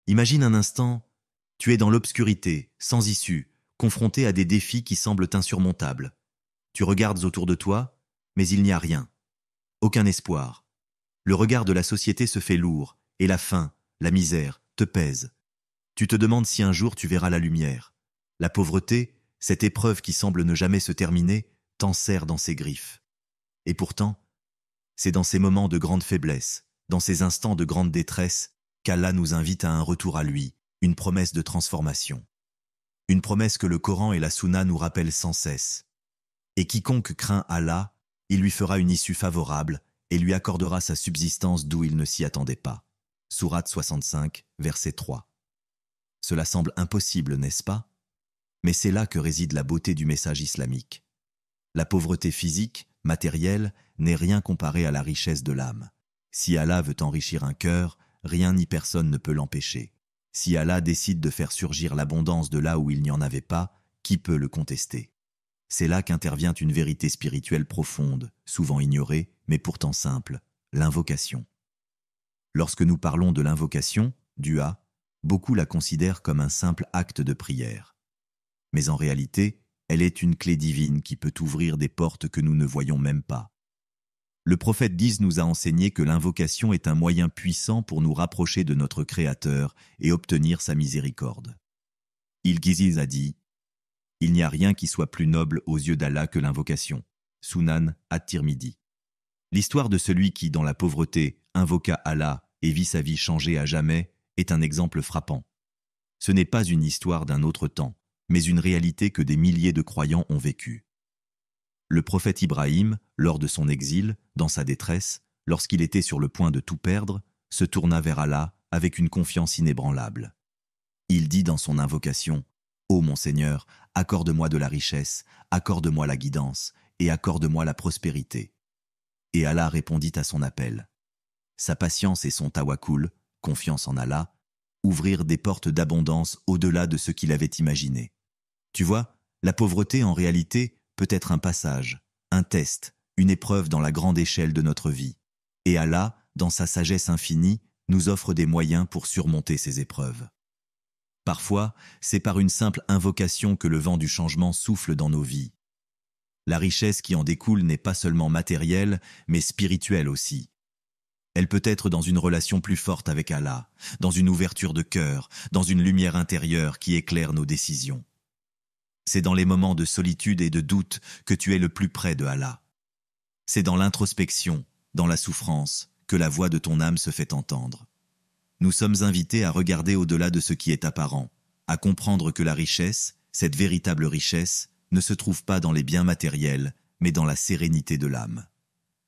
Imagine un instant, tu es dans l'obscurité, sans issue, confronté à des défis qui semblent insurmontables. Tu regardes autour de toi, mais il n'y a rien. Aucun espoir. Le regard de la société se fait lourd, et la faim, la misère, te pèsent. Tu te demandes si un jour tu verras la lumière. La pauvreté, cette épreuve qui semble ne jamais se terminer, t'enserre dans ses griffes. Et pourtant, c'est dans ces moments de grande faiblesse, dans ces instants de grande détresse, qu'Allah nous invite à un retour à lui, une promesse de transformation. Une promesse que le Coran et la Sunna nous rappellent sans cesse. Et quiconque craint Allah, il lui fera une issue favorable et lui accordera sa subsistance d'où il ne s'y attendait pas. Sourate 65, verset 3. Cela semble impossible, n'est-ce pas? Mais c'est là que réside la beauté du message islamique. La pauvreté physique, matérielle, n'est rien comparée à la richesse de l'âme. Si Allah veut enrichir un cœur, rien ni personne ne peut l'empêcher. Si Allah décide de faire surgir l'abondance de là où il n'y en avait pas, qui peut le contester? C'est là qu'intervient une vérité spirituelle profonde, souvent ignorée, mais pourtant simple, l'invocation. Lorsque nous parlons de l'invocation, dua, beaucoup la considèrent comme un simple acte de prière. Mais en réalité, elle est une clé divine qui peut ouvrir des portes que nous ne voyons même pas. Le prophète 10 nous a enseigné que l'invocation est un moyen puissant pour nous rapprocher de notre Créateur et obtenir sa miséricorde. Il-Giziz a dit « Il n'y a rien qui soit plus noble aux yeux d'Allah que l'invocation. » Sunan at-Tirmidhi. L'histoire de celui qui, dans la pauvreté, invoqua Allah et vit sa vie changer à jamais est un exemple frappant. Ce n'est pas une histoire d'un autre temps, mais une réalité que des milliers de croyants ont vécue. Le prophète Ibrahim, lors de son exil, dans sa détresse, lorsqu'il était sur le point de tout perdre, se tourna vers Allah avec une confiance inébranlable. Il dit dans son invocation « Ô mon Seigneur, accorde-moi de la richesse, accorde-moi la guidance et accorde-moi la prospérité. » Et Allah répondit à son appel. Sa patience et son tawakkul, confiance en Allah, ouvrirent des portes d'abondance au-delà de ce qu'il avait imaginé. Tu vois, la pauvreté en réalité peut être un passage, un test, une épreuve dans la grande échelle de notre vie. Et Allah, dans sa sagesse infinie, nous offre des moyens pour surmonter ces épreuves. Parfois, c'est par une simple invocation que le vent du changement souffle dans nos vies. La richesse qui en découle n'est pas seulement matérielle, mais spirituelle aussi. Elle peut être dans une relation plus forte avec Allah, dans une ouverture de cœur, dans une lumière intérieure qui éclaire nos décisions. C'est dans les moments de solitude et de doute que tu es le plus près de Allah. C'est dans l'introspection, dans la souffrance, que la voix de ton âme se fait entendre. Nous sommes invités à regarder au-delà de ce qui est apparent, à comprendre que la richesse, cette véritable richesse, ne se trouve pas dans les biens matériels, mais dans la sérénité de l'âme.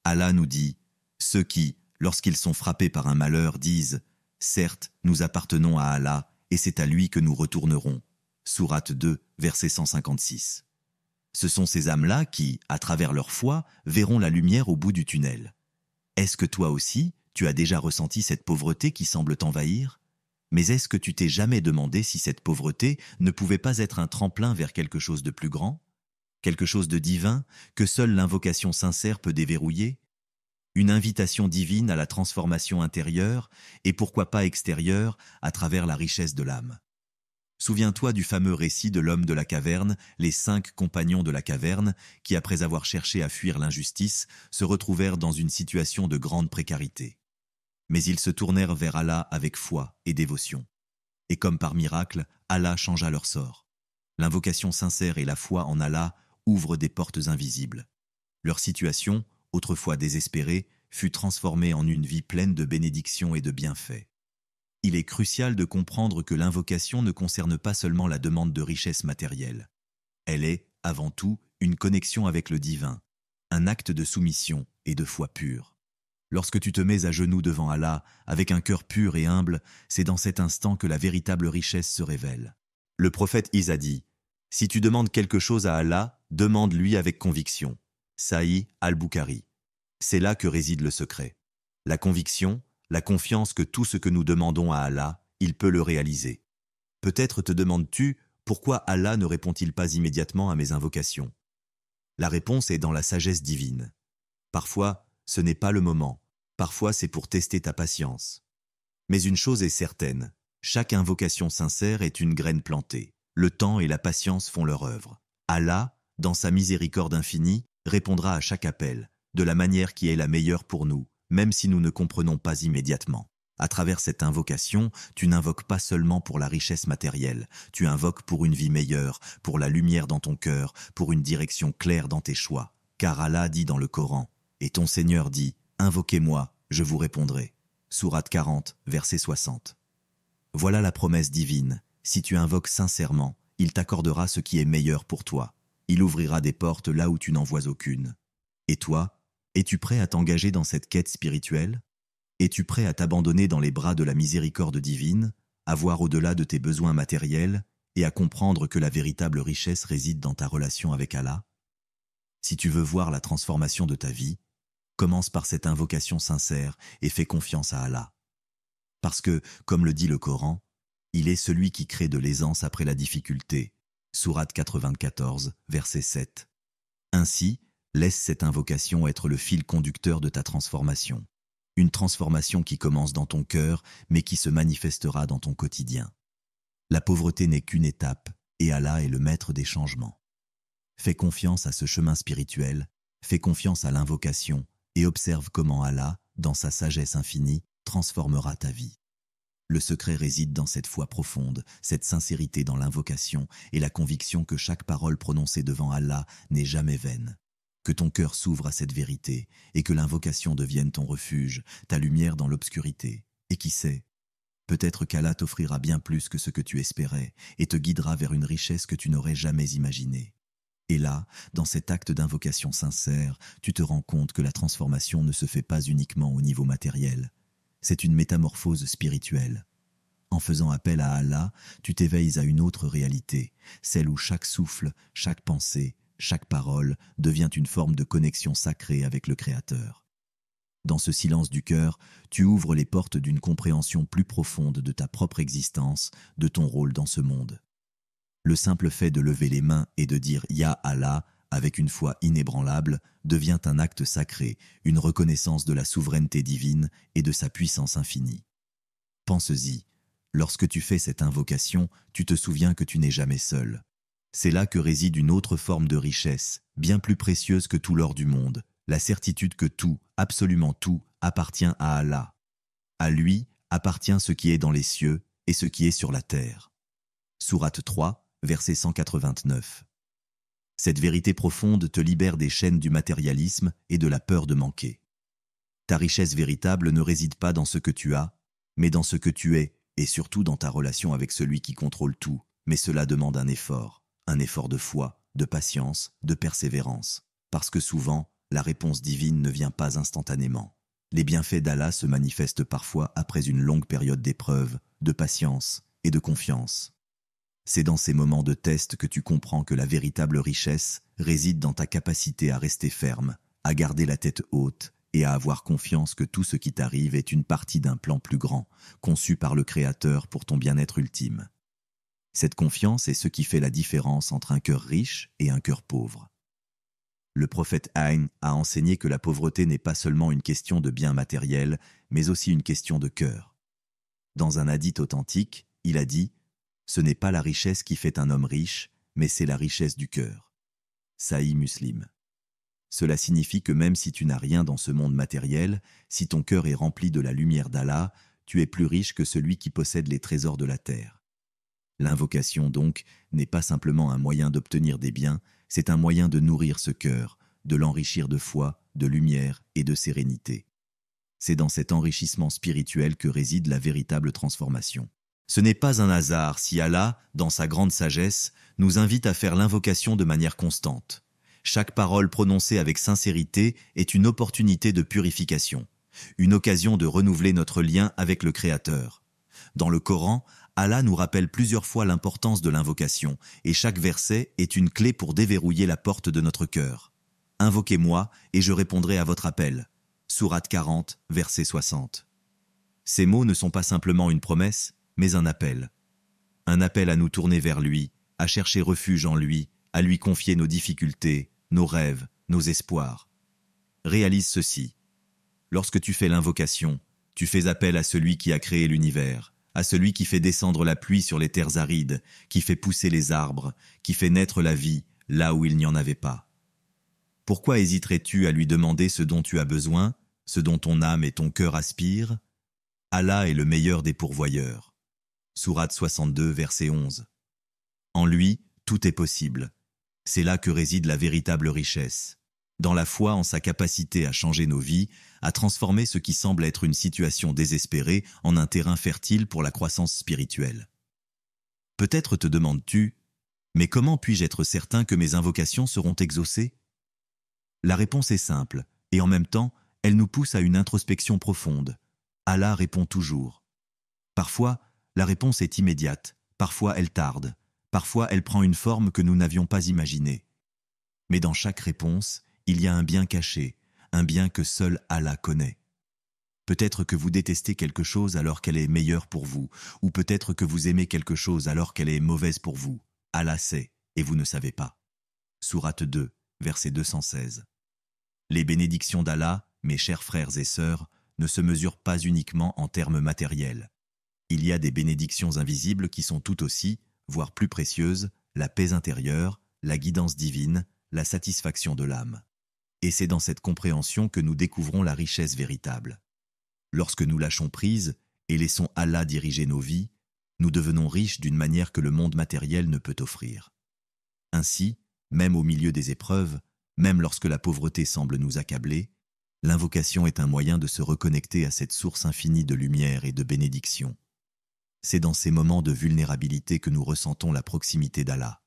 Allah nous dit, ceux qui, lorsqu'ils sont frappés par un malheur, disent « Certes, nous appartenons à Allah, et c'est à lui que nous retournerons. » Sourate 2, verset 156. Ce sont ces âmes-là qui, à travers leur foi, verront la lumière au bout du tunnel. Est-ce que toi aussi, tu as déjà ressenti cette pauvreté qui semble t'envahir? Mais est-ce que tu t'es jamais demandé si cette pauvreté ne pouvait pas être un tremplin vers quelque chose de plus grand? Quelque chose de divin que seule l'invocation sincère peut déverrouiller? Une invitation divine à la transformation intérieure et pourquoi pas extérieure à travers la richesse de l'âme. Souviens-toi du fameux récit de l'homme de la caverne, les 5 compagnons de la caverne, qui après avoir cherché à fuir l'injustice, se retrouvèrent dans une situation de grande précarité. Mais ils se tournèrent vers Allah avec foi et dévotion. Et comme par miracle, Allah changea leur sort. L'invocation sincère et la foi en Allah ouvrent des portes invisibles. Leur situation, autrefois désespérée, fut transformée en une vie pleine de bénédictions et de bienfaits. Il est crucial de comprendre que l'invocation ne concerne pas seulement la demande de richesse matérielle. Elle est, avant tout, une connexion avec le divin, un acte de soumission et de foi pure. Lorsque tu te mets à genoux devant Allah, avec un cœur pur et humble, c'est dans cet instant que la véritable richesse se révèle. Le prophète Isa dit « Si tu demandes quelque chose à Allah, demande-lui avec conviction. » Sahih al-Bukhari. C'est là que réside le secret. La conviction, la confiance que tout ce que nous demandons à Allah, il peut le réaliser. Peut-être te demandes-tu pourquoi Allah ne répond-il pas immédiatement à mes invocations? La réponse est dans la sagesse divine. Parfois, ce n'est pas le moment. Parfois, c'est pour tester ta patience. Mais une chose est certaine, Chaque invocation sincère est une graine plantée. Le temps et la patience font leur œuvre. Allah, dans sa miséricorde infinie, répondra à chaque appel, de la manière qui est la meilleure pour nous, même si nous ne comprenons pas immédiatement. À travers cette invocation, tu n'invoques pas seulement pour la richesse matérielle, tu invoques pour une vie meilleure, pour la lumière dans ton cœur, pour une direction claire dans tes choix. Car Allah dit dans le Coran, et ton Seigneur dit, « Invoquez-moi, je vous répondrai. » Sourate 40, verset 60. Voilà la promesse divine. Si tu invoques sincèrement, il t'accordera ce qui est meilleur pour toi. Il ouvrira des portes là où tu n'en vois aucune. Et toi, es-tu prêt à t'engager dans cette quête spirituelle? Es-tu prêt à t'abandonner dans les bras de la miséricorde divine, à voir au-delà de tes besoins matériels et à comprendre que la véritable richesse réside dans ta relation avec Allah? Si tu veux voir la transformation de ta vie, commence par cette invocation sincère et fais confiance à Allah. Parce que, comme le dit le Coran, il est celui qui crée de l'aisance après la difficulté. Sourate 94, verset 7. Ainsi, laisse cette invocation être le fil conducteur de ta transformation. Une transformation qui commence dans ton cœur, mais qui se manifestera dans ton quotidien. La pauvreté n'est qu'une étape, et Allah est le maître des changements. Fais confiance à ce chemin spirituel, fais confiance à l'invocation, et observe comment Allah, dans sa sagesse infinie, transformera ta vie. Le secret réside dans cette foi profonde, cette sincérité dans l'invocation et la conviction que chaque parole prononcée devant Allah n'est jamais vaine. Que ton cœur s'ouvre à cette vérité et que l'invocation devienne ton refuge, ta lumière dans l'obscurité. Et qui sait, peut-être qu'Allah t'offrira bien plus que ce que tu espérais et te guidera vers une richesse que tu n'aurais jamais imaginée. Et là, dans cet acte d'invocation sincère, tu te rends compte que la transformation ne se fait pas uniquement au niveau matériel. C'est une métamorphose spirituelle. En faisant appel à Allah, tu t'éveilles à une autre réalité, celle où chaque souffle, chaque pensée, chaque parole devient une forme de connexion sacrée avec le Créateur. Dans ce silence du cœur, tu ouvres les portes d'une compréhension plus profonde de ta propre existence, de ton rôle dans ce monde. Le simple fait de lever les mains et de dire « Ya Allah » avec une foi inébranlable devient un acte sacré, une reconnaissance de la souveraineté divine et de sa puissance infinie. Pense-y, lorsque tu fais cette invocation, tu te souviens que tu n'es jamais seul. C'est là que réside une autre forme de richesse, bien plus précieuse que tout l'or du monde, la certitude que tout, absolument tout, appartient à Allah. À lui appartient ce qui est dans les cieux et ce qui est sur la terre. Sourate 3, verset 189. Cette vérité profonde te libère des chaînes du matérialisme et de la peur de manquer. Ta richesse véritable ne réside pas dans ce que tu as, mais dans ce que tu es, et surtout dans ta relation avec celui qui contrôle tout. Mais cela demande un effort de foi, de patience, de persévérance. Parce que souvent, la réponse divine ne vient pas instantanément. Les bienfaits d'Allah se manifestent parfois après une longue période d'épreuve, de patience et de confiance. C'est dans ces moments de test que tu comprends que la véritable richesse réside dans ta capacité à rester ferme, à garder la tête haute et à avoir confiance que tout ce qui t'arrive est une partie d'un plan plus grand, conçu par le Créateur pour ton bien-être ultime. Cette confiance est ce qui fait la différence entre un cœur riche et un cœur pauvre. Le prophète Aïn a enseigné que la pauvreté n'est pas seulement une question de biens matériels, mais aussi une question de cœur. Dans un hadith authentique, il a dit « Ce n'est pas la richesse qui fait un homme riche, mais c'est la richesse du cœur. » Sahih Muslim. Cela signifie que même si tu n'as rien dans ce monde matériel, si ton cœur est rempli de la lumière d'Allah, tu es plus riche que celui qui possède les trésors de la terre. L'invocation, donc, n'est pas simplement un moyen d'obtenir des biens, c'est un moyen de nourrir ce cœur, de l'enrichir de foi, de lumière et de sérénité. C'est dans cet enrichissement spirituel que réside la véritable transformation. Ce n'est pas un hasard si Allah, dans sa grande sagesse, nous invite à faire l'invocation de manière constante. Chaque parole prononcée avec sincérité est une opportunité de purification, une occasion de renouveler notre lien avec le Créateur. Dans le Coran, Allah nous rappelle plusieurs fois l'importance de l'invocation, et chaque verset est une clé pour déverrouiller la porte de notre cœur. « Invoquez-moi, et je répondrai à votre appel. » Sourate 40, verset 60. Ces mots ne sont pas simplement une promesse, mais un appel. Un appel à nous tourner vers lui, à chercher refuge en lui, à lui confier nos difficultés, nos rêves, nos espoirs. Réalise ceci. Lorsque tu fais l'invocation, tu fais appel à celui qui a créé l'univers, à celui qui fait descendre la pluie sur les terres arides, qui fait pousser les arbres, qui fait naître la vie là où il n'y en avait pas. Pourquoi hésiterais-tu à lui demander ce dont tu as besoin, ce dont ton âme et ton cœur aspirent? Allah est le meilleur des pourvoyeurs. Sourate 62, verset 11. En lui, tout est possible. C'est là que réside la véritable richesse. Dans la foi en sa capacité à changer nos vies, à transformer ce qui semble être une situation désespérée en un terrain fertile pour la croissance spirituelle. Peut-être te demandes-tu, mais comment puis-je être certain que mes invocations seront exaucées? La réponse est simple, et en même temps, elle nous pousse à une introspection profonde. Allah répond toujours. Parfois, la réponse est immédiate, parfois elle tarde, parfois elle prend une forme que nous n'avions pas imaginée. Mais dans chaque réponse, il y a un bien caché, un bien que seul Allah connaît. Peut-être que vous détestez quelque chose alors qu'elle est meilleure pour vous, ou peut-être que vous aimez quelque chose alors qu'elle est mauvaise pour vous. Allah sait, et vous ne savez pas. Sourate 2, verset 216. Les bénédictions d'Allah, mes chers frères et sœurs, ne se mesurent pas uniquement en termes matériels. Il y a des bénédictions invisibles qui sont tout aussi, voire plus précieuses, la paix intérieure, la guidance divine, la satisfaction de l'âme. Et c'est dans cette compréhension que nous découvrons la richesse véritable. Lorsque nous lâchons prise et laissons Allah diriger nos vies, nous devenons riches d'une manière que le monde matériel ne peut offrir. Ainsi, même au milieu des épreuves, même lorsque la pauvreté semble nous accabler, l'invocation est un moyen de se reconnecter à cette source infinie de lumière et de bénédiction. C'est dans ces moments de vulnérabilité que nous ressentons la proximité d'Allah.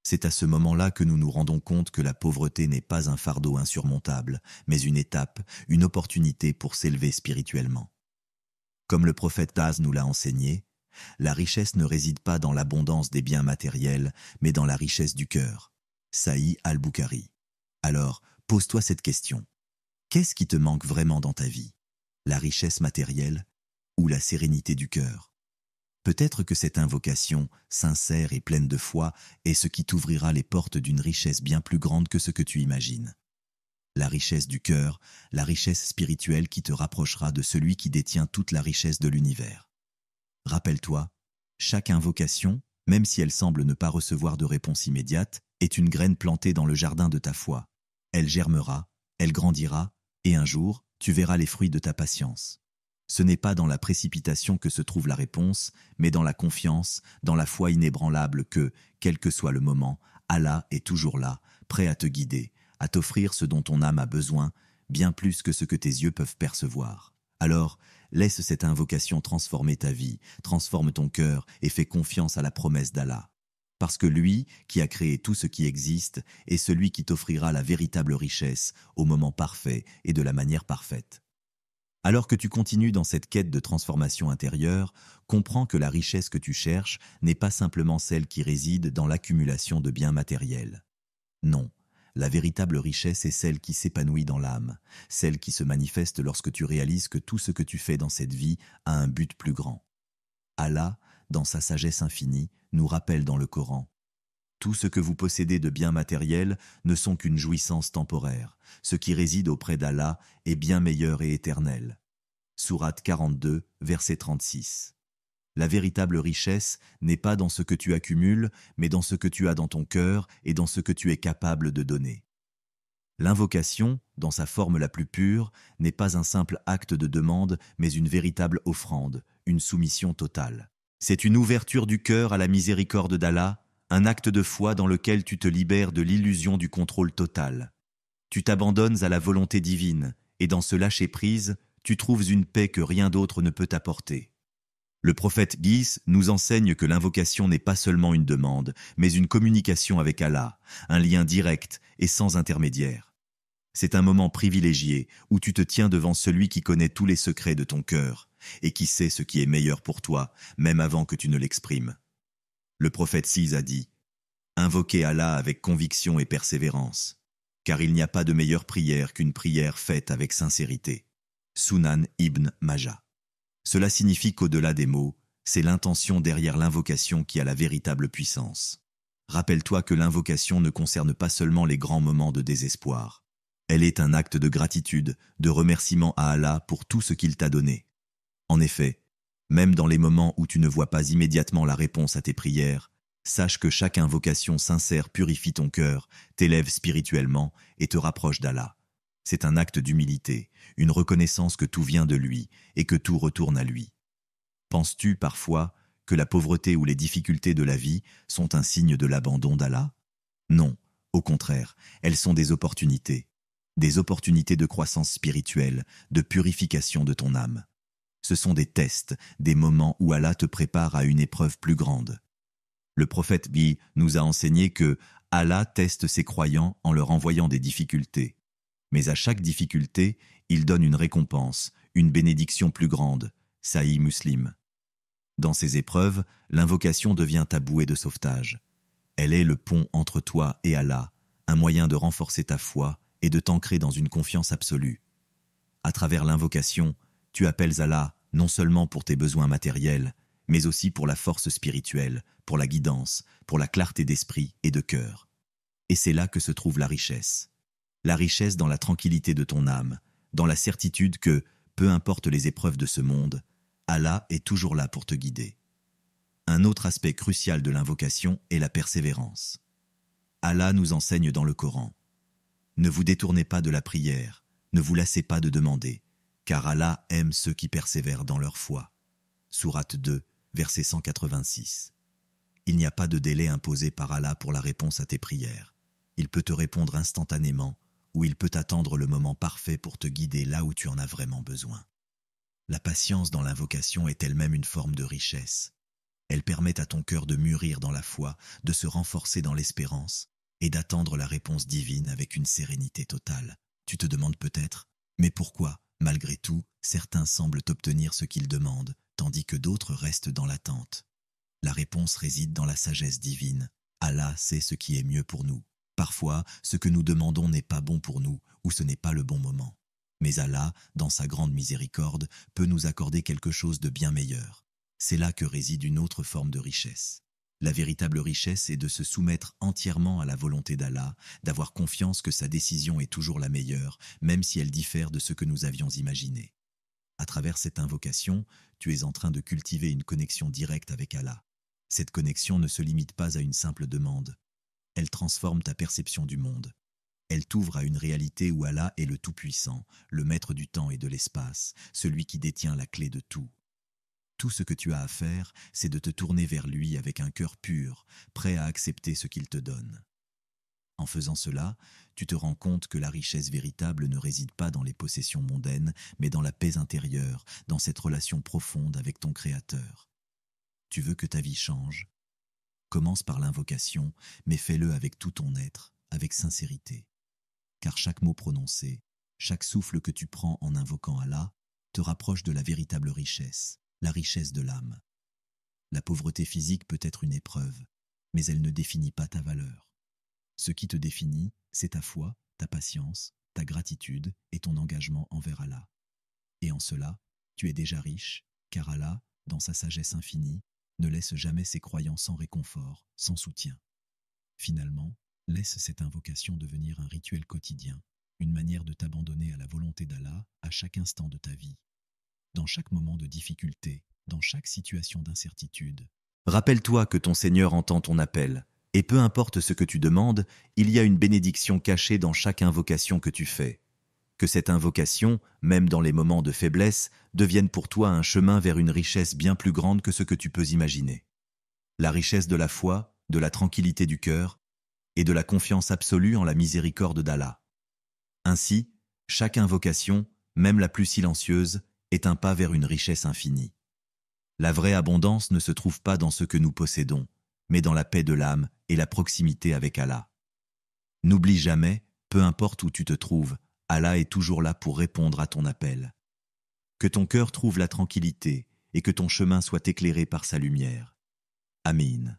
C'est à ce moment-là que nous nous rendons compte que la pauvreté n'est pas un fardeau insurmontable, mais une étape, une opportunité pour s'élever spirituellement. Comme le prophète Daz nous l'a enseigné, la richesse ne réside pas dans l'abondance des biens matériels, mais dans la richesse du cœur. Sahih al-Bukhari. Alors, pose-toi cette question. Qu'est-ce qui te manque vraiment dans ta vie? La richesse matérielle ou la sérénité du cœur? Peut-être que cette invocation, sincère et pleine de foi, est ce qui t'ouvrira les portes d'une richesse bien plus grande que ce que tu imagines. La richesse du cœur, la richesse spirituelle qui te rapprochera de celui qui détient toute la richesse de l'univers. Rappelle-toi, chaque invocation, même si elle semble ne pas recevoir de réponse immédiate, est une graine plantée dans le jardin de ta foi. Elle germera, elle grandira, et un jour, tu verras les fruits de ta patience. Ce n'est pas dans la précipitation que se trouve la réponse, mais dans la confiance, dans la foi inébranlable que, quel que soit le moment, Allah est toujours là, prêt à te guider, à t'offrir ce dont ton âme a besoin, bien plus que ce que tes yeux peuvent percevoir. Alors, laisse cette invocation transformer ta vie, transforme ton cœur et fais confiance à la promesse d'Allah. Parce que lui, qui a créé tout ce qui existe, est celui qui t'offrira la véritable richesse, au moment parfait et de la manière parfaite. Alors que tu continues dans cette quête de transformation intérieure, comprends que la richesse que tu cherches n'est pas simplement celle qui réside dans l'accumulation de biens matériels. Non, la véritable richesse est celle qui s'épanouit dans l'âme, celle qui se manifeste lorsque tu réalises que tout ce que tu fais dans cette vie a un but plus grand. Allah, dans sa sagesse infinie, nous rappelle dans le Coran: tout ce que vous possédez de biens matériels ne sont qu'une jouissance temporaire. Ce qui réside auprès d'Allah est bien meilleur et éternel. Sourate 42, verset 36. La véritable richesse n'est pas dans ce que tu accumules, mais dans ce que tu as dans ton cœur et dans ce que tu es capable de donner. L'invocation, dans sa forme la plus pure, n'est pas un simple acte de demande, mais une véritable offrande, une soumission totale. C'est une ouverture du cœur à la miséricorde d'Allah, un acte de foi dans lequel tu te libères de l'illusion du contrôle total. Tu t'abandonnes à la volonté divine, et dans ce lâcher-prise, tu trouves une paix que rien d'autre ne peut t'apporter. Le prophète Guis nous enseigne que l'invocation n'est pas seulement une demande, mais une communication avec Allah, un lien direct et sans intermédiaire. C'est un moment privilégié où tu te tiens devant celui qui connaît tous les secrets de ton cœur et qui sait ce qui est meilleur pour toi, même avant que tu ne l'exprimes. Le prophète Sis a dit: « Invoquez Allah avec conviction et persévérance, car il n'y a pas de meilleure prière qu'une prière faite avec sincérité. » Sunan ibn Majah. Cela signifie qu'au-delà des mots, c'est l'intention derrière l'invocation qui a la véritable puissance. Rappelle-toi que l'invocation ne concerne pas seulement les grands moments de désespoir. Elle est un acte de gratitude, de remerciement à Allah pour tout ce qu'il t'a donné. En effet, Même dans les moments où tu ne vois pas immédiatement la réponse à tes prières, sache que chaque invocation sincère purifie ton cœur, t'élève spirituellement et te rapproche d'Allah. C'est un acte d'humilité, une reconnaissance que tout vient de lui et que tout retourne à lui. Penses-tu parfois que la pauvreté ou les difficultés de la vie sont un signe de l'abandon d'Allah? Non, au contraire, elles sont des opportunités de croissance spirituelle, de purification de ton âme. Ce sont des tests, des moments où Allah te prépare à une épreuve plus grande. Le prophète Bi nous a enseigné que Allah teste ses croyants en leur envoyant des difficultés. Mais à chaque difficulté, il donne une récompense, une bénédiction plus grande. Sahih Muslim. Dans ces épreuves, l'invocation devient ta bouée de sauvetage. Elle est le pont entre toi et Allah, un moyen de renforcer ta foi et de t'ancrer dans une confiance absolue. À travers l'invocation, tu appelles Allah non seulement pour tes besoins matériels, mais aussi pour la force spirituelle, pour la guidance, pour la clarté d'esprit et de cœur. Et c'est là que se trouve la richesse. La richesse dans la tranquillité de ton âme, dans la certitude que, peu importe les épreuves de ce monde, Allah est toujours là pour te guider. Un autre aspect crucial de l'invocation est la persévérance. Allah nous enseigne dans le Coran. Ne vous détournez pas de la prière, ne vous lassez pas de demander, car Allah aime ceux qui persévèrent dans leur foi. Sourate 2, verset 186. Il n'y a pas de délai imposé par Allah pour la réponse à tes prières. Il peut te répondre instantanément ou il peut attendre le moment parfait pour te guider là où tu en as vraiment besoin. La patience dans l'invocation est elle-même une forme de richesse. Elle permet à ton cœur de mûrir dans la foi, de se renforcer dans l'espérance et d'attendre la réponse divine avec une sérénité totale. Tu te demandes peut-être, mais pourquoi, malgré tout, certains semblent obtenir ce qu'ils demandent, tandis que d'autres restent dans l'attente? La réponse réside dans la sagesse divine. Allah sait ce qui est mieux pour nous. Parfois, ce que nous demandons n'est pas bon pour nous, ou ce n'est pas le bon moment. Mais Allah, dans sa grande miséricorde, peut nous accorder quelque chose de bien meilleur. C'est là que réside une autre forme de richesse. La véritable richesse est de se soumettre entièrement à la volonté d'Allah, d'avoir confiance que sa décision est toujours la meilleure, même si elle diffère de ce que nous avions imaginé. À travers cette invocation, tu es en train de cultiver une connexion directe avec Allah. Cette connexion ne se limite pas à une simple demande. Elle transforme ta perception du monde. Elle t'ouvre à une réalité où Allah est le Tout-Puissant, le maître du temps et de l'espace, celui qui détient la clé de tout. Tout ce que tu as à faire, c'est de te tourner vers lui avec un cœur pur, prêt à accepter ce qu'il te donne. En faisant cela, tu te rends compte que la richesse véritable ne réside pas dans les possessions mondaines, mais dans la paix intérieure, dans cette relation profonde avec ton Créateur. Tu veux que ta vie change? Commence par l'invocation, mais fais-le avec tout ton être, avec sincérité. Car chaque mot prononcé, chaque souffle que tu prends en invoquant Allah, te rapproche de la véritable richesse, la richesse de l'âme. La pauvreté physique peut être une épreuve, mais elle ne définit pas ta valeur. Ce qui te définit, c'est ta foi, ta patience, ta gratitude et ton engagement envers Allah. Et en cela, tu es déjà riche, car Allah, dans sa sagesse infinie, ne laisse jamais ses croyants sans réconfort, sans soutien. Finalement, laisse cette invocation devenir un rituel quotidien, une manière de t'abandonner à la volonté d'Allah à chaque instant de ta vie. Dans chaque moment de difficulté, dans chaque situation d'incertitude. Rappelle-toi que ton Seigneur entend ton appel, et peu importe ce que tu demandes, il y a une bénédiction cachée dans chaque invocation que tu fais. Que cette invocation, même dans les moments de faiblesse, devienne pour toi un chemin vers une richesse bien plus grande que ce que tu peux imaginer. La richesse de la foi, de la tranquillité du cœur, et de la confiance absolue en la miséricorde d'Allah. Ainsi, chaque invocation, même la plus silencieuse, est un pas vers une richesse infinie. La vraie abondance ne se trouve pas dans ce que nous possédons, mais dans la paix de l'âme et la proximité avec Allah. N'oublie jamais, peu importe où tu te trouves, Allah est toujours là pour répondre à ton appel. Que ton cœur trouve la tranquillité et que ton chemin soit éclairé par sa lumière. Amin.